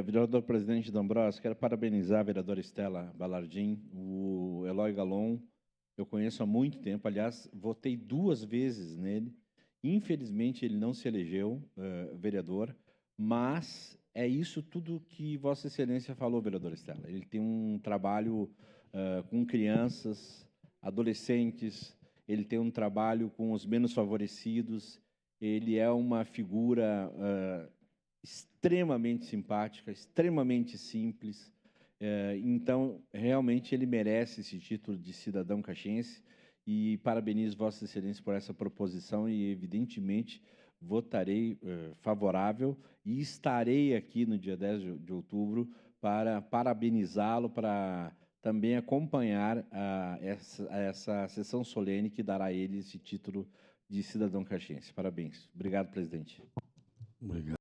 vereador presidente D'Ambrosio, quero parabenizar a vereadora Estela Balardim, o Eloy Galon, eu conheço há muito tempo, aliás, votei 2 vezes nele, infelizmente ele não se elegeu vereador, mas é isso tudo que Vossa Excelência falou, vereadora Estela. Ele tem um trabalho com crianças, adolescentes, ele tem um trabalho com os menos favorecidos, ele é uma figura extremamente simpática, extremamente simples. Então, realmente, ele merece esse título de cidadão caxiense e parabenizo Vossa Excelência por essa proposição e, evidentemente, votarei favorável e estarei aqui no dia 10 de outubro para parabenizá-lo, para também acompanhar essa sessão solene que dará a ele esse título de cidadão caxiense. Parabéns. Obrigado, presidente. Obrigado.